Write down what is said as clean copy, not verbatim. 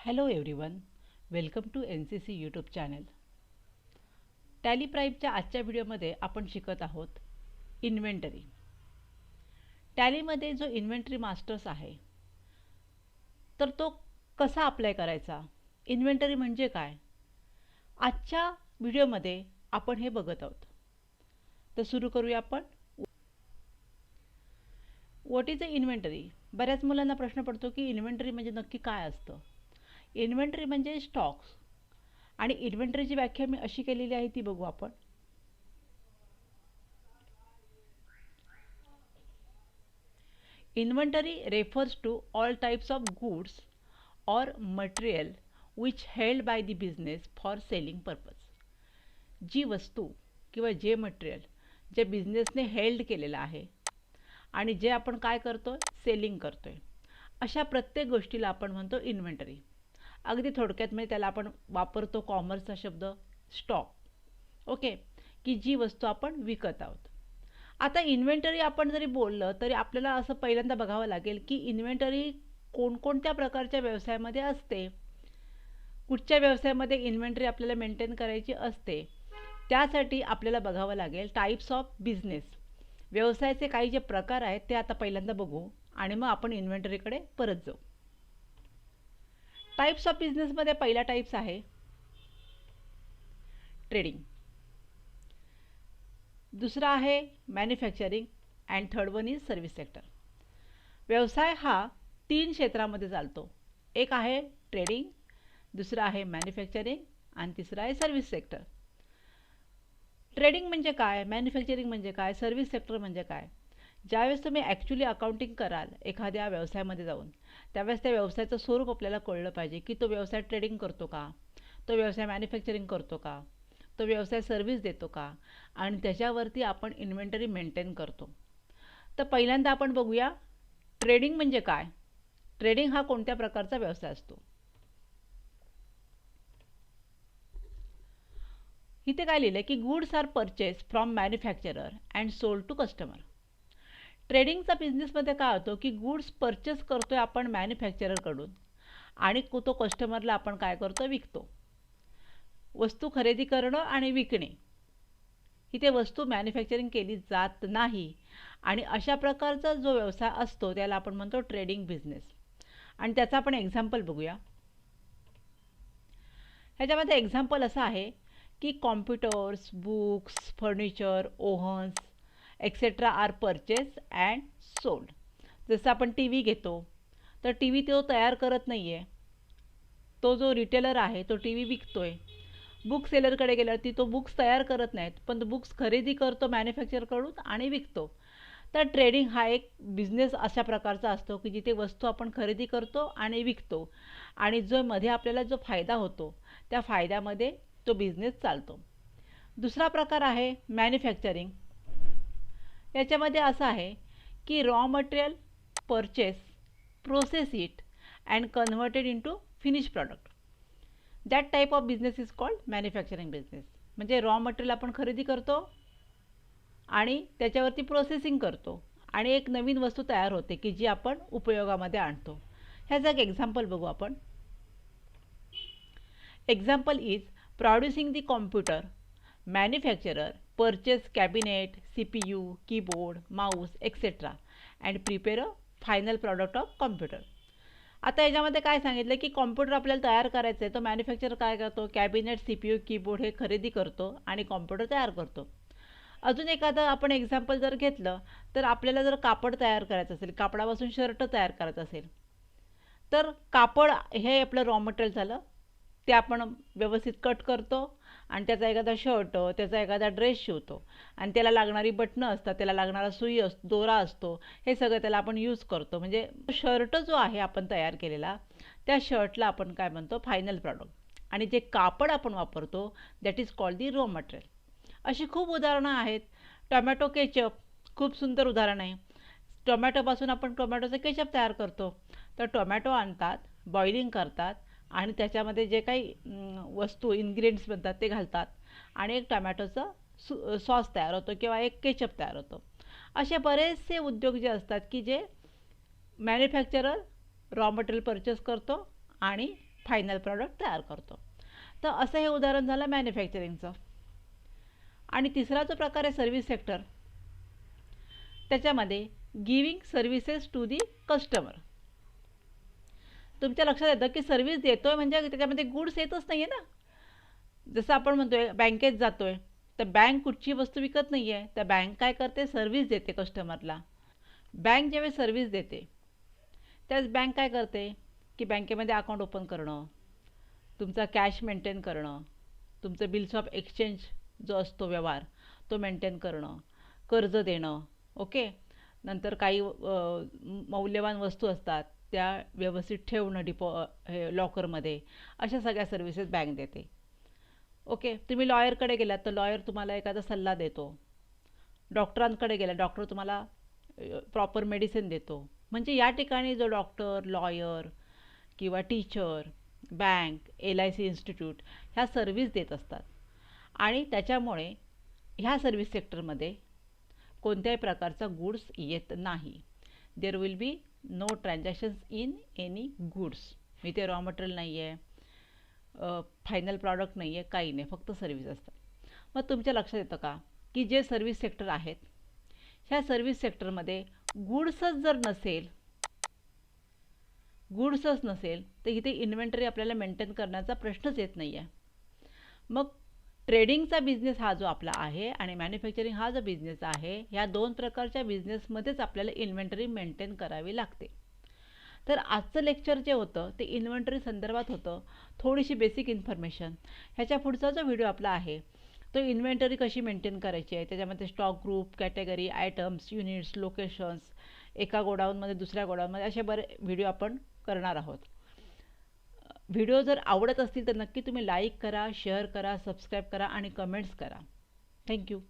Hello everyone, welcome to NCC YouTube channel. Tally प्राईमच्या आजच्या व्हिडिओमध्ये आपण शिकत आहोत इन्व्हेंटरी. टॅलीमध्ये जो इन्व्हेंटरी मास्टर्स आहे तर तो कसा अप्लाय करायचा, इन्व्हेंटरी म्हणजे काय, आजच्या व्हिडिओमध्ये आपण हे बघत आहोत. तर सुरू करूया आपण. What is a inventory. बऱ्याच मुलांना प्रश्न पडतो की इन्व्हेंटरी म्हणजे नक्की काय असतं. इन्व्हेंटरी म्हणजे स्टॉक्स, आणि इन्व्हेंटरीची व्याख्या मी अशी केलेली आहे ती बघू आपण. Inventory refers to all types of goods और material which held by the business for selling purpose. जी वस्तू किंवा जे मटेरियल जे बिझनेसने हेल्ड केलेलं आहे आणि जे आपण काय करतोय, सेलिंग करतोय, अशा प्रत्येक गोष्टीला आपण म्हणतो इन्व्हेंटरी. अगदी थोडक्यात म्हणजे त्याला आपण वापरतो कॉमर्सचा शब्द स्टॉक. ओके, की जी वस्तू आपण विकत आहोत. आता इन्व्हेंटरी आपण जरी बोललं तरी आपल्याला असं पहिल्यांदा बघावं लागेल की इन्व्हेंटरी कोणकोणत्या प्रकारच्या व्यवसायामध्ये असते, कुठच्या व्यवसायामध्ये इन्व्हेंटरी आपल्याला मेंटेन करायची असते. त्यासाठी आपल्याला बघावं लागेल टाइप्स ऑफ बिझनेस. व्यवसायाचे काही जे प्रकार आहेत ते आता पहिल्यांदा बघू आणि मग आपण इन्व्हेंटरीकडे परत जाऊ. टाइप्स ऑफ बिझनेसमध्ये पहिला टाइप्स आहे ट्रेडिंग, दुसरा आहे manufacturing and third one is service sector. व्यवसाय हा 3 क्षेत्रामध्ये चालतो. एक आहे ट्रेडिंग, दुसरा आहे मॅन्युफॅक्चरिंग आणि तिसरा आहे सर्व्हिस सेक्टर. ट्रेडिंग म्हणजे काय, मॅन्युफॅक्चरिंग म्हणजे काय, सर्व्हिस सेक्टर म्हणजे काय. ज्यावेळेस तुम्ही ॲक्च्युली अकाउंटिंग कराल एखाद्या व्यवसायामध्ये जाऊन, त्यावेळेस त्या व्यवसायाचं स्वरूप आपल्याला कळलं पाहिजे की तो व्यवसाय ट्रेडिंग करतो का, तो व्यवसाय मॅन्युफॅक्चरिंग करतो का, तो व्यवसाय सर्व्हिस देतो का, आणि त्याच्यावरती आपण इन्व्हेंटरी मेंटेन करतो. तर पहिल्यांदा आपण बघूया ट्रेडिंग म्हणजे काय. ट्रेडिंग हा कोणत्या प्रकारचा व्यवसाय असतो. इथे काय लिहिलं की goods are purchase from manufacturer and sold to customer. ट्रेडिंगचा बिझनेसमध्ये काय होतं की गुड्स परचेस करतोय आपण मॅन्युफॅक्चररकडून आणि तो कस्टमरला आपण काय करतो, विकतो. वस्तू खरेदी करणं आणि विकणे, इथे वस्तू मॅन्युफॅक्चरिंग केली जात नाही. आणि अशा प्रकारचा जो व्यवसाय असतो त्याला आपण म्हणतो ट्रेडिंग बिझनेस. आणि त्याचा आपण एक्झाम्पल बघूया. ह्याच्यामध्ये एक्झाम्पल असं आहे की computers, books, furniture, ovens etcetera are purchase and sold. जसं आपण टी व्ही घेतो तर टी व्ही तो तयार करत नाही आहे, तो जो रिटेलर आहे तो टी व्ही विकतोय. बुक सेलरकडे गेल्यावर ती तो बुक्स तयार करत नाहीत पण तो बुक्स खरेदी करतो मॅन्युफॅक्चरकडून आणि विकतो. तर ट्रेडिंग हा एक बिझनेस अशा प्रकारचा असतो की जिथे वस्तू आपण खरेदी करतो आणि विकतो, आणि जो मध्ये आपल्याला जो फायदा होतो त्या फायद्यामध्ये तो बिझनेस चालतो. दुसरा प्रकार आहे मॅन्युफॅक्चरिंग. याच्यामध्ये असं आहे की raw material purchase, process it and converted into finish product. That type of business is called manufacturing business. म्हणजे रॉ मटेरियल आपण खरेदी करतो आणि त्याच्यावरती प्रोसेसिंग करतो आणि एक नवीन वस्तू तयार होते की जी आपण उपयोगामध्ये आणतो. ह्याचं एक एक्झाम्पल बघू आपण. Example is producing the computer. Manufacturer purchase cabinet, CPU, keyboard, Mouse etcetera and prepare a final product of computer. आता याच्यामध्ये काय सांगितलं की कॉम्प्युटर आपल्याला तयार करायचं आहे, तो मॅन्युफॅक्चरर काय करतो, कॅबिनेट, CPU, कीबोर्ड हे खरेदी करतो आणि कॉम्प्युटर तयार करतो. अजून एखादं आपण एक्झाम्पल जर घेतलं तर आपल्याला जर कापड तयार करायचं असेल, कापडापासून शर्ट तयार करायचं असेल, तर कापड हे आपलं रॉ मटेरियल झालं. ते आपण व्यवस्थित कट करतो आणि त्याचा एखादा शर्ट, त्याचा एखादा ड्रेस शिवतो आणि त्याला लागणारी बटणं असतात, त्याला लागणारा सुई असतो, दोरा असतो, हे सगळं त्याला आपण यूज करतो. म्हणजे शर्ट जो आहे आपण तयार केलेला त्या शर्टला आपण काय म्हणतो, फायनल प्रॉडक्ट. आणि जे कापड आपण वापरतो that is called the raw material. अशी खूप उदाहरणं आहेत. टोमॅटो केचप खूप सुंदर उदाहरण आहे. टोमॅटोपासून आपण टोमॅटोचं केचप तयार करतो. तर टोमॅटो आणतात, बॉइलिंग करतात आणि त्याच्यामध्ये जे काही वस्तू इन्ग्रेडियंट्स बनतात ते घालतात आणि एक टोमॅटोचं सॉस तयार होतो किंवा एक केचप तयार होतो. असे बरेचसे उद्योग जे असतात की जे मॅन्युफॅक्चरर रॉ मटेरियल परचेस करतो आणि फायनल प्रॉडक्ट तयार करतो. तर असं हे उदाहरण झालं मॅन्युफॅक्चरिंगचं. आणि तिसरा जो प्रकार आहे सर्व्हिस सेक्टर, त्याच्यामध्ये giving services to the customer. तुमच्या लक्षात येतं की सर्व्हिस देतोय म्हणजे त्याच्यामध्ये गुड्स येतच नाही आहे ना. जसं आपण म्हणतोय बँकेत जातोय तर बँक कुठची वस्तू विकत नाही आहे, तर बँक काय करते, सर्व्हिस देते कस्टमरला. बँक ज्यावेळी सर्व्हिस देते त्याच बँक काय करते की बँकेमध्ये अकाउंट ओपन करणं, तुमचा कॅश मेंटेन करणं, तुमचं बिल्स ऑफ एक्सचेंज जो असतो व्यवहार तो मेंटेन करणं, कर्ज देणं, ओके. नंतर काही मौल्यवान वस्तू असतात त्या व्यवस्थित ठेवणं हे लॉकरमध्ये, अशा सगळ्या सर्व्हिसेस बँक देते. ओके. तुम्ही लॉयरकडे गेलात तर लॉयर तुम्हाला एखादा सल्ला देतो. डॉक्टरांकडे गेला डॉक्टर तुम्हाला प्रॉपर मेडिसिन देतो. म्हणजे या ठिकाणी जो डॉक्टर, लॉयर किंवा टीचर, बँक, LIC इन्स्टिट्यूट ह्या सर्व्हिस देत असतात. आणि त्याच्यामुळे ह्या सर्व्हिस सेक्टरमध्ये कोणत्याही प्रकारचा गुड्स येत नाही. There will be no transactions in any goods. इथे रॉ मटेरियल नाही आहे, फायनल प्रॉडक्ट नाही आहे, काही नाही, फक्त सर्व्हिस असतात. मग तुमच्या लक्षात येतं का की जे सर्व्हिस सेक्टर आहेत ह्या सर्व्हिस सेक्टरमध्ये गुड्सच जर नसेल तर इथे इन्व्हेंटरी आपल्याला मेंटेन करण्याचा प्रश्नच येत नाही आहे. मग ट्रेडिंगचा बिझनेस हा जो आपला आहे आणि मॅन्युफॅक्चरिंग हा जो बिझनेस आहे, ह्या दोन प्रकारच्या बिझनेसमध्येच आपल्याला इन्व्हेंटरी मेंटेन करावी लागते. तर आजचं लेक्चर जे होतं ते इन्व्हेंटरी संदर्भात होतं, थोडीशी बेसिक इन्फॉर्मेशन. ह्याच्या पुढचा जो व्हिडिओ आपला आहे तो इन्व्हेंटरी कशी मेंटेन करायची आहे, त्याच्यामध्ये stock group, category, items, units, locations, एका गोडाऊनमध्ये दुसऱ्या गोडाऊनमध्ये असे बरे व्हिडिओ आपण करणार आहोत. व्हिडिओ जर आवडत असतील तर नक्की तुम्ही लाईक करा, शेअर करा, सबस्क्राईब करा आणि कमेंट्स करा. थँक्यू.